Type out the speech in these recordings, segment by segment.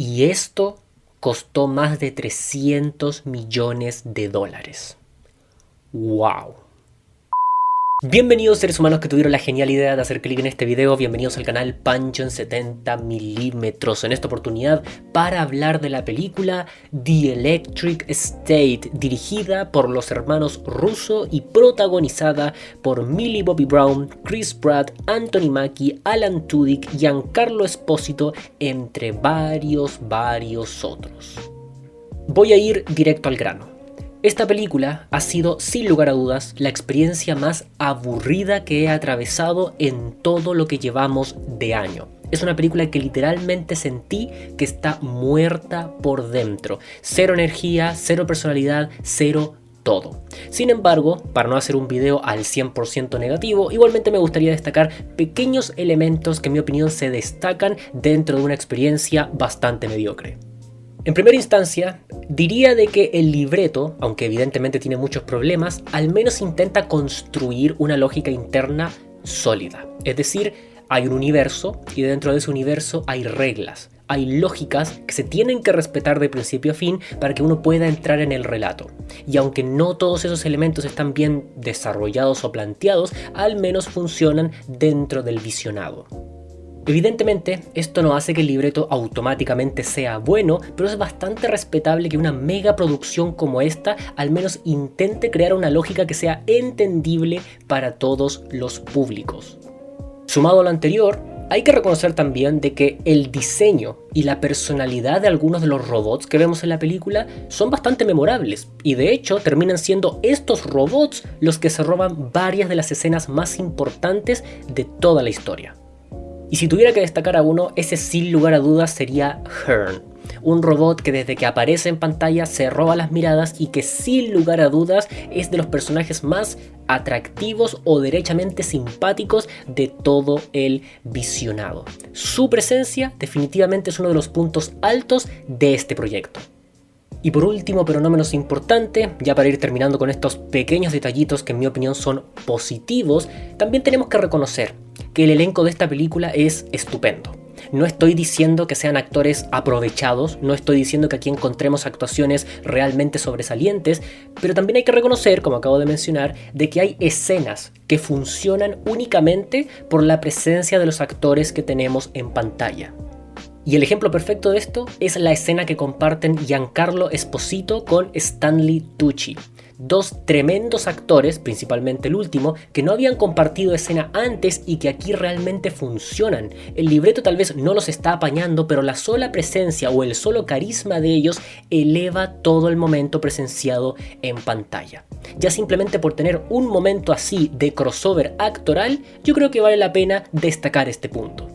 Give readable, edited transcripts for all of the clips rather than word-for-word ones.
Y esto costó más de 300 millones de dólares. ¡Wow! Bienvenidos seres humanos que tuvieron la genial idea de hacer clic en este video, bienvenidos al canal Pancho en 70 milímetros. En esta oportunidad para hablar de la película The Electric State, dirigida por los hermanos Russo y protagonizada por Millie Bobby Brown, Chris Pratt, Anthony Mackie, Alan Tudyk, Giancarlo Esposito, entre varios otros. Voy a ir directo al grano. Esta película ha sido, sin lugar a dudas, la experiencia más aburrida que he atravesado en todo lo que llevamos de año. Es una película que literalmente sentí que está muerta por dentro. Cero energía, cero personalidad, cero todo. Sin embargo, para no hacer un video al 100% negativo, igualmente me gustaría destacar pequeños elementos que en mi opinión se destacan dentro de una experiencia bastante mediocre. En primera instancia, diría de que el libreto, aunque evidentemente tiene muchos problemas, al menos intenta construir una lógica interna sólida. Es decir, hay un universo y dentro de ese universo hay reglas, hay lógicas que se tienen que respetar de principio a fin para que uno pueda entrar en el relato. Y aunque no todos esos elementos están bien desarrollados o planteados, al menos funcionan dentro del visionado. Evidentemente, esto no hace que el libreto automáticamente sea bueno, pero es bastante respetable que una mega producción como esta al menos intente crear una lógica que sea entendible para todos los públicos. Sumado a lo anterior, hay que reconocer también de que el diseño y la personalidad de algunos de los robots que vemos en la película son bastante memorables, y de hecho terminan siendo estos robots los que se roban varias de las escenas más importantes de toda la historia. Y si tuviera que destacar a uno, ese sin lugar a dudas sería Hearn, un robot que desde que aparece en pantalla se roba las miradas y que sin lugar a dudas es de los personajes más atractivos o derechamente simpáticos de todo el visionado. Su presencia definitivamente es uno de los puntos altos de este proyecto. Y por último, pero no menos importante, ya para ir terminando con estos pequeños detallitos que en mi opinión son positivos, también tenemos que reconocer que el elenco de esta película es estupendo. No estoy diciendo que sean actores aprovechados, no estoy diciendo que aquí encontremos actuaciones realmente sobresalientes, pero también hay que reconocer, como acabo de mencionar, de que hay escenas que funcionan únicamente por la presencia de los actores que tenemos en pantalla. Y el ejemplo perfecto de esto es la escena que comparten Giancarlo Esposito con Stanley Tucci. Dos tremendos actores, principalmente el último, que no habían compartido escena antes y que aquí realmente funcionan. El libreto tal vez no los está apañando, pero la sola presencia o el solo carisma de ellos eleva todo el momento presenciado en pantalla. Ya simplemente por tener un momento así de crossover actoral, yo creo que vale la pena destacar este punto.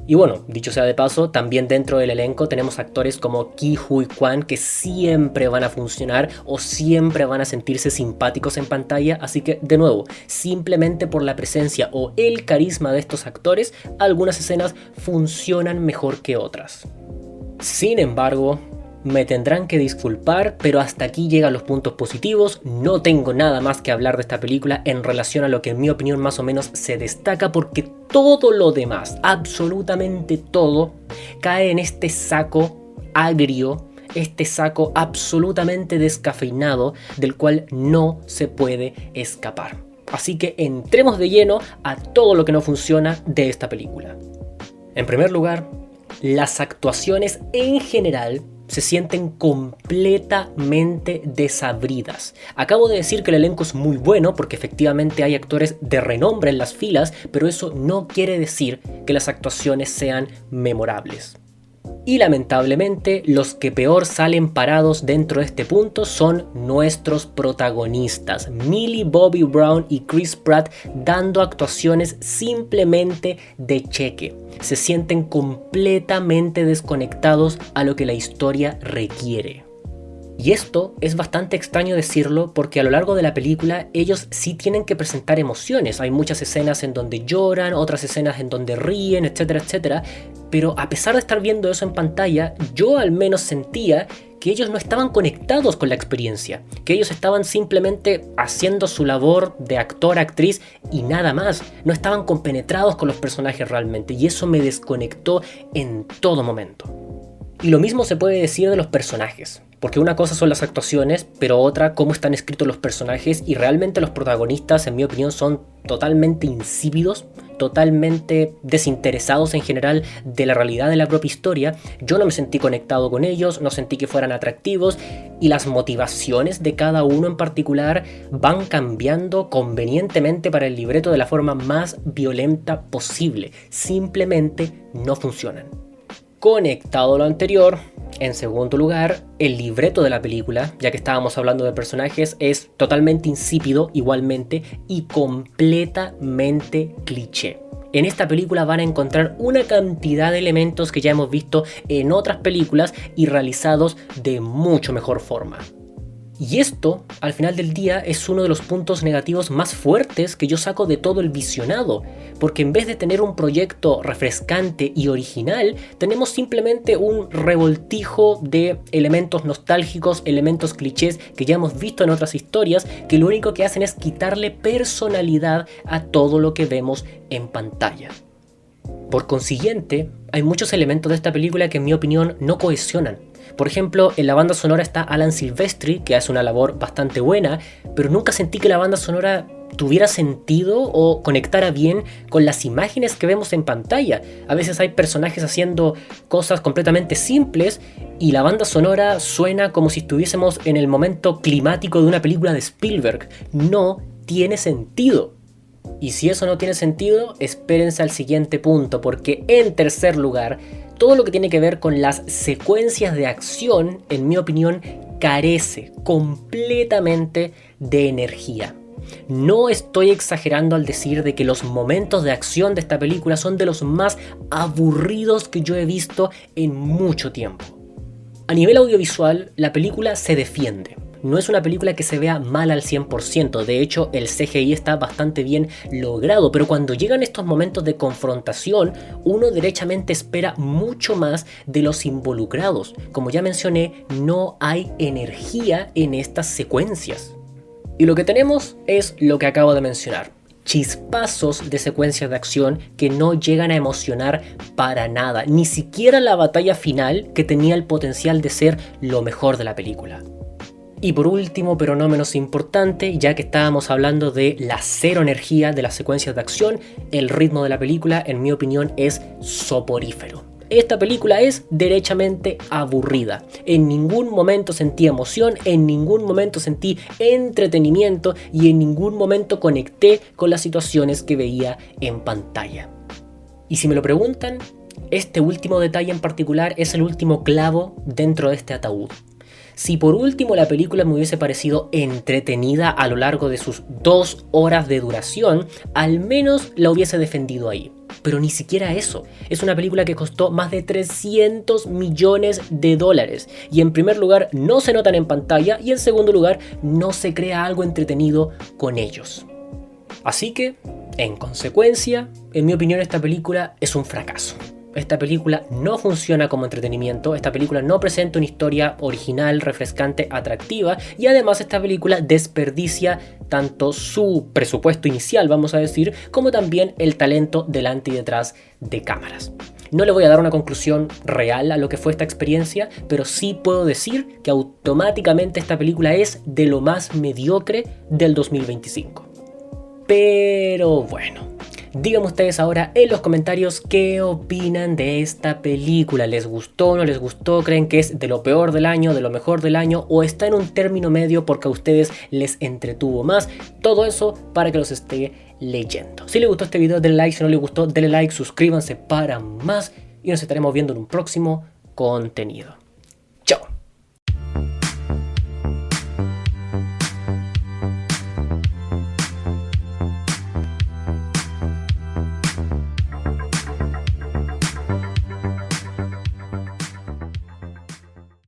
Y bueno, dicho sea de paso, también dentro del elenco tenemos actores como Ke Huy Quan que siempre van a funcionar o siempre van a sentirse simpáticos en pantalla, así que de nuevo, simplemente por la presencia o el carisma de estos actores, algunas escenas funcionan mejor que otras. Sin embargo, me tendrán que disculpar, pero hasta aquí llegan los puntos positivos. No tengo nada más que hablar de esta película en relación a lo que en mi opinión más o menos se destaca, porque todo lo demás, absolutamente todo, cae en este saco agrio, este saco absolutamente descafeinado del cual no se puede escapar. Así que entremos de lleno a todo lo que no funciona de esta película. En primer lugar, las actuaciones en general se sienten completamente desabridas. Acabo de decir que el elenco es muy bueno porque efectivamente hay actores de renombre en las filas, pero eso no quiere decir que las actuaciones sean memorables. Y lamentablemente los que peor salen parados dentro de este punto son nuestros protagonistas, Millie Bobby Brown y Chris Pratt, dando actuaciones simplemente de cheque. Se sienten completamente desconectados a lo que la historia requiere. Y esto es bastante extraño decirlo porque a lo largo de la película ellos sí tienen que presentar emociones. Hay muchas escenas en donde lloran, otras escenas en donde ríen, etcétera, etcétera. Pero a pesar de estar viendo eso en pantalla, yo al menos sentía que ellos no estaban conectados con la experiencia, que ellos estaban simplemente haciendo su labor de actor, actriz y nada más. No estaban compenetrados con los personajes realmente y eso me desconectó en todo momento. Y lo mismo se puede decir de los personajes, porque una cosa son las actuaciones, pero otra cómo están escritos los personajes, y realmente los protagonistas, en mi opinión, son totalmente insípidos, totalmente desinteresados en general de la realidad de la propia historia. Yo no me sentí conectado con ellos, no sentí que fueran atractivos, y las motivaciones de cada uno en particular van cambiando convenientemente para el libreto de la forma más violenta posible. Simplemente no funcionan. Conectado a lo anterior, en segundo lugar, el libreto de la película, ya que estábamos hablando de personajes, es totalmente insípido igualmente y completamente cliché. En esta película van a encontrar una cantidad de elementos que ya hemos visto en otras películas y realizados de mucho mejor forma. Y esto, al final del día, es uno de los puntos negativos más fuertes que yo saco de todo el visionado, porque en vez de tener un proyecto refrescante y original, tenemos simplemente un revoltijo de elementos nostálgicos, elementos clichés que ya hemos visto en otras historias, que lo único que hacen es quitarle personalidad a todo lo que vemos en pantalla. Por consiguiente, hay muchos elementos de esta película que en mi opinión no cohesionan. Por ejemplo, en la banda sonora está Alan Silvestri, que hace una labor bastante buena, pero nunca sentí que la banda sonora tuviera sentido o conectara bien con las imágenes que vemos en pantalla. A veces hay personajes haciendo cosas completamente simples y la banda sonora suena como si estuviésemos en el momento climático de una película de Spielberg. No tiene sentido. Y si eso no tiene sentido, espérense al siguiente punto, porque en tercer lugar, todo lo que tiene que ver con las secuencias de acción, en mi opinión, carece completamente de energía. No estoy exagerando al decir de que los momentos de acción de esta película son de los más aburridos que yo he visto en mucho tiempo. A nivel audiovisual, la película se defiende. No es una película que se vea mal al 100%, de hecho el CGI está bastante bien logrado, pero cuando llegan estos momentos de confrontación, uno derechamente espera mucho más de los involucrados. Como ya mencioné, no hay energía en estas secuencias. Y lo que tenemos es lo que acabo de mencionar. Chispazos de secuencias de acción que no llegan a emocionar para nada, ni siquiera la batalla final que tenía el potencial de ser lo mejor de la película. Y por último, pero no menos importante, ya que estábamos hablando de la cero energía de las secuencias de acción, el ritmo de la película, en mi opinión, es soporífero. Esta película es derechamente aburrida. En ningún momento sentí emoción, en ningún momento sentí entretenimiento y en ningún momento conecté con las situaciones que veía en pantalla. Y si me lo preguntan, este último detalle en particular es el último clavo dentro de este ataúd. Si por último la película me hubiese parecido entretenida a lo largo de sus 2 horas de duración, al menos la hubiese defendido ahí. Pero ni siquiera eso. Es una película que costó más de 300 millones de dólares. Y en primer lugar no se notan en pantalla y en segundo lugar no se crea algo entretenido con ellos. Así que, en consecuencia, en mi opinión esta película es un fracaso. Esta película no funciona como entretenimiento, esta película no presenta una historia original, refrescante, atractiva y además esta película desperdicia tanto su presupuesto inicial, vamos a decir, como también el talento delante y detrás de cámaras. No le voy a dar una conclusión real a lo que fue esta experiencia, pero sí puedo decir que automáticamente esta película es de lo más mediocre del 2025. Pero bueno. Díganme ustedes ahora en los comentarios qué opinan de esta película. ¿Les gustó, no les gustó? ¿Creen que es de lo peor del año, de lo mejor del año? ¿O está en un término medio porque a ustedes les entretuvo más? Todo eso para que los esté leyendo. Si les gustó este video, denle like. Si no les gustó, denle like. Suscríbanse para más. Y nos estaremos viendo en un próximo contenido.